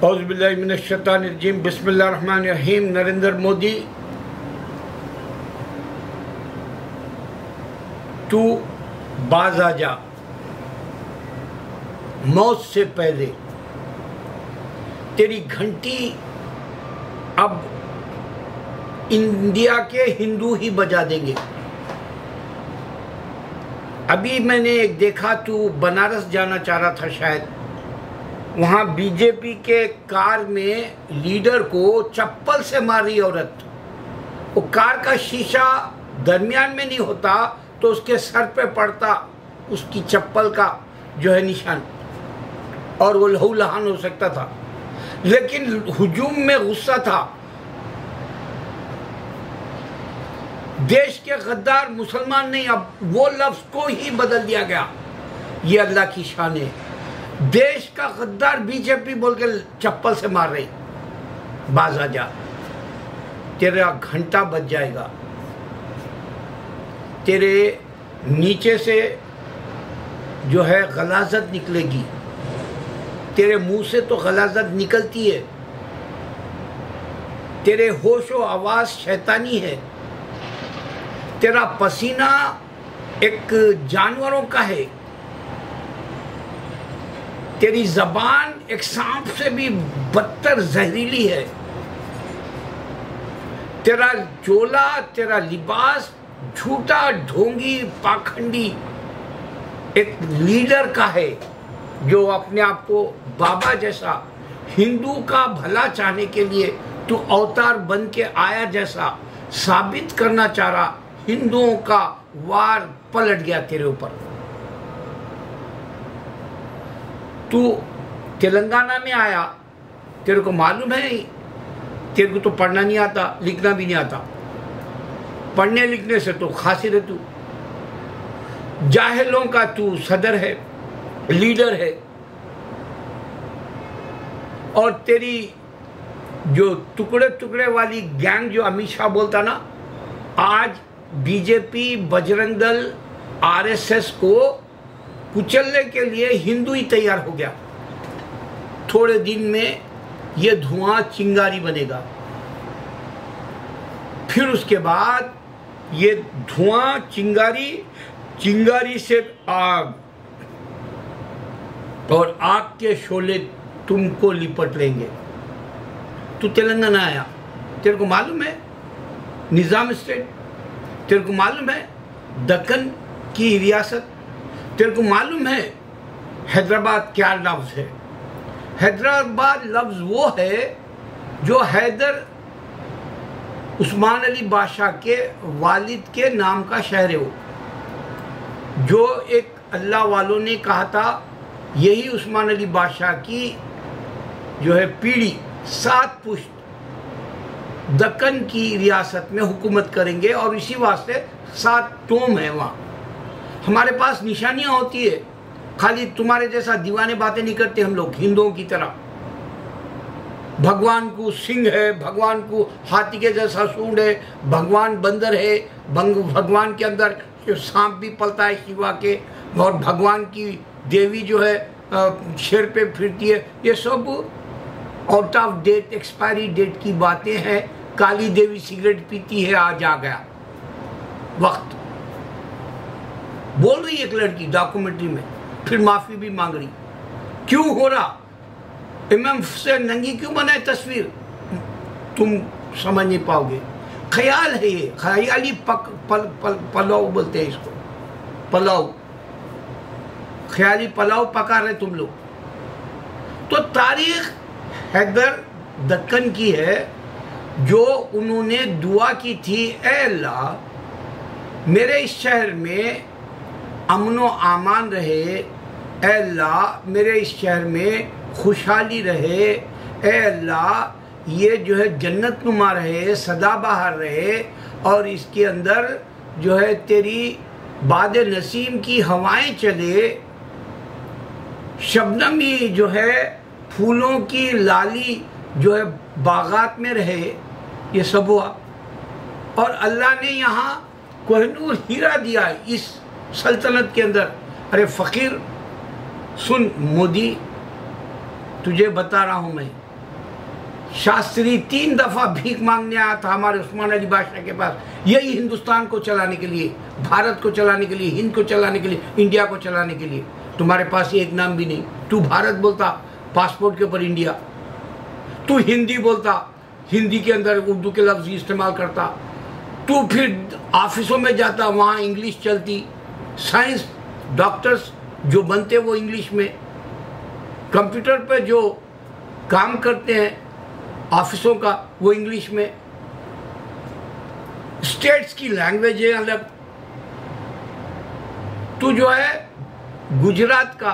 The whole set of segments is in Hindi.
औज़ुबिल्लाहि मिनश्शैतानिर्रजीम बिस्मिल्लाहिर्रहमानिर्रहीम। नरेंद्र मोदी, तू बाज आ जा, मौत से पहले तेरी घंटी अब इंडिया के हिंदू ही बजा देंगे। अभी मैंने एक देखा, तू बनारस जाना चाह रहा था शायद, वहाँ बीजेपी के कार में लीडर को चप्पल से मारी औरत। वो कार का शीशा दरमियान में नहीं होता तो उसके सर पे पड़ता उसकी चप्पल का जो है निशान, और वो लहूलुहान हो सकता था, लेकिन हुजूम में गुस्सा था। देश के गद्दार मुसलमान नहीं, अब वो लफ्ज को ही बदल दिया गया। ये अल्लाह की शान है। देश का गद्दार बीजेपी बोल के चप्पल से मार रही। बाज आ जा, तेरा घंटा बज जाएगा। तेरे नीचे से जो है गलाजत निकलेगी। तेरे मुंह से तो गलाजत निकलती है, तेरे होशो आवाज शैतानी है। तेरा पसीना एक जानवरों का है। तेरी जबान एक सांप से भी बदतर जहरीली है। तेरा चोला, तेरा लिबास झूठा, ढोंगी, पाखंडी एक लीडर का है जो अपने आप को बाबा जैसा, हिंदू का भला चाहने के लिए तू अवतार बन के आया जैसा साबित करना चाह रहा। हिंदुओं का वार पलट गया तेरे ऊपर। तू तेलंगाना में आया, तेरे को मालूम है तेरे को तो पढ़ना नहीं आता, लिखना भी नहीं आता। पढ़ने लिखने से तो खासिर है तू। जाहिलों का तू सदर है, लीडर है। और तेरी जो टुकड़े टुकड़े वाली गैंग जो अमित शाह बोलता ना, आज बीजेपी, बजरंग दल, आरएसएस को कुचलने के लिए हिंदू ही तैयार हो गया। थोड़े दिन में ये धुआं चिंगारी बनेगा, फिर उसके बाद ये धुआं चिंगारी, चिंगारी से आग, और आग के शोले तुमको लिपट लेंगे। तू तेलंगाना आया, तेरे को मालूम है निजाम स्टेट, तेरे को मालूम है दक्कन की रियासत, तेरे को मालूम है हैदराबाद क्या लफ्ज है। हैदराबाद लफ्ज वो है जो हैदर उस्मान अली बादशाह के वालिद के नाम का शहर है। वो जो एक अल्लाह वालों ने कहा था यही उस्मान अली बादशाह की जो है पीढ़ी 7 पुश्त दक्कन की रियासत में हुकूमत करेंगे, और इसी वास्ते 7 टोम है वहाँ। हमारे पास निशानियां होती है, खाली तुम्हारे जैसा दीवाने बातें नहीं करते हम लोग हिंदुओं की तरह। भगवान को सिंह है, भगवान को हाथी के जैसा सूंड है, भगवान बंदर है, भगवान के अंदर सांप भी पलता है शिवा के, और भगवान की देवी जो है शेर पे फिरती है। ये सब out of date, expiry date की बातें हैं। काली देवी सिगरेट पीती है, आज आ गया वक्त, बोल रही एक लड़की डॉक्यूमेंट्री में, फिर माफी भी मांग रही। क्यों हो रहा? इमाम से नंगी क्यों बनाए तस्वीर? तुम समझ नहीं पाओगे। ख्याल है ये, ख्याली पलाव बोलते हैं इसको, पलाव, ख्याली पलाव पका रहे तुम लोग। तो तारीख हैदर दक्कन की है, जो उन्होंने दुआ की थी, ऐ अल्लाह मेरे इस शहर में अमनो आमान रहे, ऐ अल्लाह मेरे इस शहर में खुशहाली रहे, ऐ अल्लाह ये जो है जन्नत नुमा रहे, सदाबहार रहे, और इसके अंदर जो है तेरी बाद नसीम की हवाएं चले, शबनमी जो है फूलों की लाली जो है बागात में रहे। ये सब हुआ, और अल्लाह ने यहाँ कोहिनूर हीरा दिया इस सल्तनत के अंदर। अरे फ़कीर सुन, मोदी तुझे बता रहा हूँ मैं, शास्त्री 3 दफा भीख मांगने आया था हमारे उस्मान अली बादशाह के पास, यही हिंदुस्तान को चलाने के लिए, भारत को चलाने के लिए, हिंद को चलाने के लिए, इंडिया को चलाने के लिए। तुम्हारे पास एक नाम भी नहीं। तू भारत बोलता, पासपोर्ट के ऊपर इंडिया। तू हिंदी बोलता, हिंदी के अंदर उर्दू के लफ्ज इस्तेमाल करता। तू फिर ऑफिसों में जाता, वहाँ इंग्लिश चलती। साइंस डॉक्टर्स जो बनते वो इंग्लिश में, कंप्यूटर पे जो काम करते हैं ऑफिसों का वो इंग्लिश में। स्टेट्स की लैंग्वेज है अलग। तू जो है गुजरात का,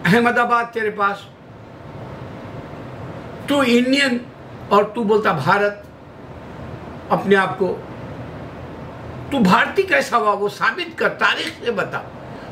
अहमदाबाद तेरे पास, तू इंडियन और तू बोलता भारत अपने आप को। तू भारतीय कैसा हुआ वो साबित कर, तारीख से बता।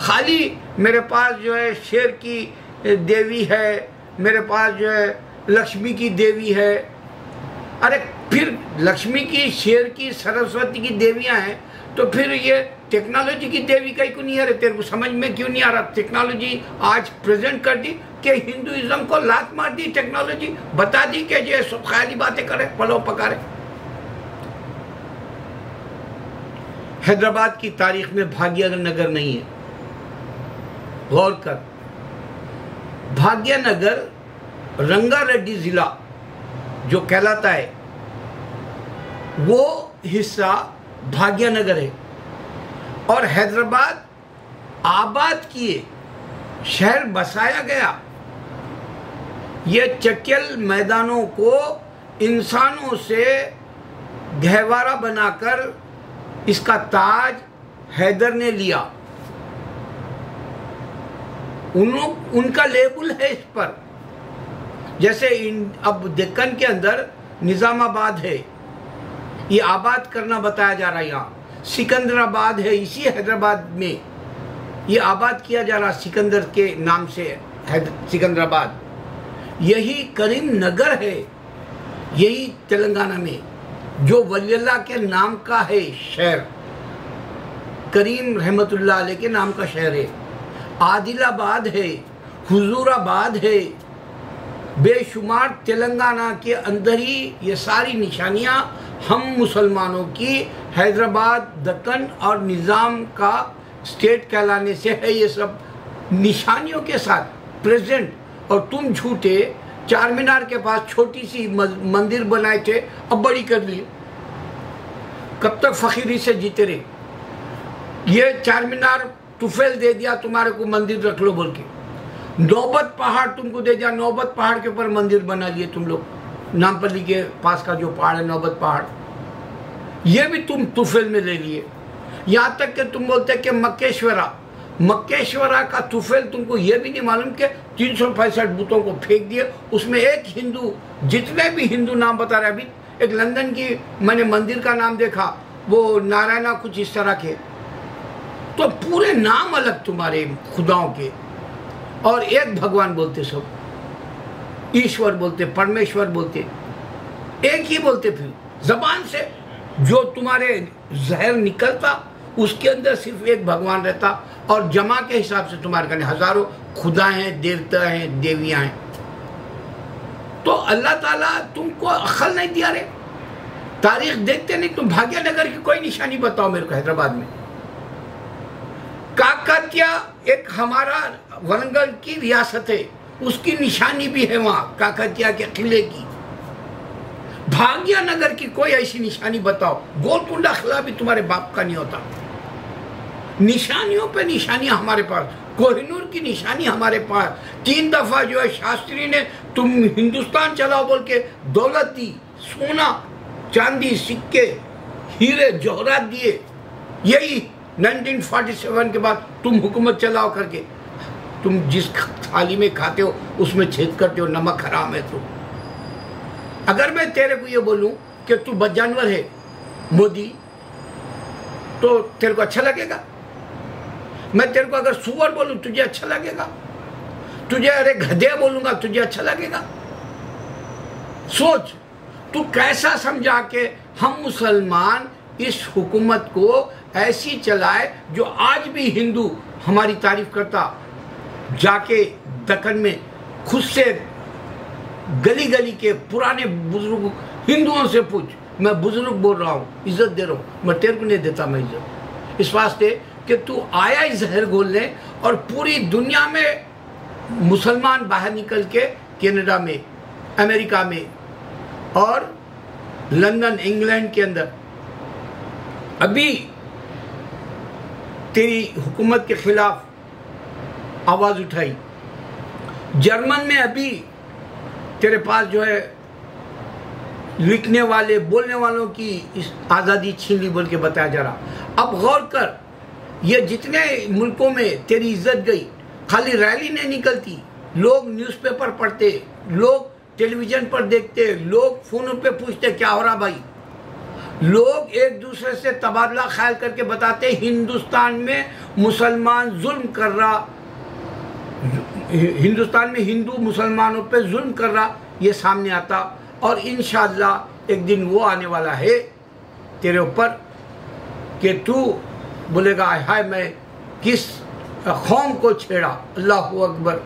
खाली मेरे पास जो है शेर की देवी है, मेरे पास जो है लक्ष्मी की देवी है। अरे फिर लक्ष्मी की, शेर की, सरस्वती की देवियां हैं, तो फिर ये टेक्नोलॉजी की देवी कहीं को नहीं आ रही? तेरे को समझ में क्यों नहीं आ रहा? टेक्नोलॉजी आज प्रेजेंट कर दी कि हिंदुइज्म को लात मार दी टेक्नोलॉजी, बता दी कि ये सब ख्याली बातें करे, पलो पकारे। हैदराबाद की तारीख में भाग्यनगर नहीं है, गौर कर। भाग्यनगर रंगारेड्डी जिला जो कहलाता है वो हिस्सा भाग्यनगर है, और हैदराबाद आबाद किए, शहर बसाया गया। ये चक्यल मैदानों को इंसानों से गहवारा बनाकर इसका ताज हैदर ने लिया। उनका लेबल है इस पर। जैसे अब दक्कन के अंदर निजामाबाद है, ये आबाद करना बताया जा रहा है। यहाँ सिकंदराबाद है, इसी हैदराबाद में ये आबाद किया जा रहा, सिकंदर के नाम से सिकंदराबाद। यही करीम नगर है, यही तेलंगाना में, जो वलीअल्लाह के नाम का है शहर, करीम रहमतुल्लाह अलैह के नाम का शहर है। आदिलाबाद है, हुजूराबाद है, बेशुमार तेलंगाना के अंदर ही ये सारी निशानियां हम मुसलमानों की हैदराबाद, दक्कन और निज़ाम का स्टेट कहलाने से है। ये सब निशानियों के साथ प्रेजेंट। और तुम झूठे चार मीनार के पास छोटी सी मंदिर बनाए थे, अब बड़ी कर ली। कब तक फकीरी से जीते रहे? ये चार मीनार तुफेल दे दिया तुम्हारे को, मंदिर रख लो बोल के। नौबत पहाड़ तुमको दे दिया, नौबत पहाड़ के ऊपर मंदिर बना लिए तुम लोग। नामपल्ली के पास का जो पहाड़ है नौबत पहाड़, ये भी तुम तुफेल में ले लिए। यहाँ तक कि तुम बोलते कि मक्केश्वरा का तुफेल तुमको ये भी नहीं मालूम कि 365 बुतों को फेंक दिए, उसमें एक हिंदू, जितने भी हिंदू नाम बता रहे। अभी एक लंदन की मैंने मंदिर का नाम देखा, वो नारायणा कुछ इस तरह के। तो पूरे नाम अलग तुम्हारे खुदाओं के, और एक भगवान बोलते सब, ईश्वर बोलते, परमेश्वर बोलते, एक ही बोलते। फिर जबान से जो तुम्हारे जहर निकलता उसके अंदर सिर्फ एक भगवान रहता, और जमा के हिसाब से तुम्हारे कहने हजारों खुदा हैं, देवता हैं, देवियां हैं। तो अल्लाह ताला तुमको अक्ल नहीं दिया रे? तारीख देखते नहीं तुम? भाग्यनगर की कोई निशानी बताओ मेरे को हैदराबाद में। काकतिया एक हमारा वरंगल की रियासत है, उसकी निशानी भी है वहां, काकतिया के किले की। भाग्यनगर की कोई ऐसी निशानी बताओ। गोलकुंडा किला भी तुम्हारे बाप का नहीं होता। निशानियों पे निशानियां हमारे पास, कोहिनूर की निशानी हमारे पास। 3 दफा जो है शास्त्री ने तुम हिंदुस्तान चलाओ बोल के दौलत दी, सोना चांदी, सिक्के, हीरे जौहरात दिए। यही 1947 के बाद तुम हुकूमत चलाओ करके, तुम जिस थाली में खाते हो उसमें छेद करते हो, नमक हराम है। तो अगर मैं तेरे को ये बोलूं कि तू बदजानवर है मोदी, तो तेरे को अच्छा लगेगा? मैं तेरे को अगर सुअर बोलूं तुझे अच्छा लगेगा? तुझे अरे गधे बोलूंगा तुझे अच्छा लगेगा? सोच तू कैसा समझा के हम मुसलमान इस हुकूमत को ऐसी चलाए जो आज भी हिंदू हमारी तारीफ करता, जाके दक्कन में खुद से गली गली के पुराने बुजुर्ग हिंदुओं से पूछ, मैं बुजुर्ग बोल रहा हूँ, इज्जत दे रहा हूँ, मैं तेरे को नहीं देता मैं इज्जत, इस वास्ते कि तू आया ही जहर घोलने। और पूरी दुनिया में मुसलमान बाहर निकल के कनाडा में, अमेरिका में और लंदन, इंग्लैंड के अंदर अभी तेरी हुकूमत के खिलाफ आवाज उठाई। जर्मन में अभी तेरे पास जो है लिखने वाले, बोलने वालों की इस आज़ादी छीन ली बोल के बताया जा रहा। अब गौर कर, ये जितने मुल्कों में तेरी इज्जत गई, खाली रैली नहीं निकलती, लोग न्यूज़पेपर पढ़ते, लोग टेलीविजन पर देखते, लोग फोनों पे पूछते क्या हो रहा भाई, लोग एक दूसरे से तबादला ख्याल करके बताते हिंदुस्तान में मुसलमान जुल्म कर रहा, हिंदुस्तान में हिंदू मुसलमानों पे जुल्म कर रहा, ये सामने आता। और इंशाअल्लाह एक दिन वो आने वाला है तेरे ऊपर कि तू बोलेगा हाय मैं किस कौम को छेड़ा। अल्लाहू अकबर।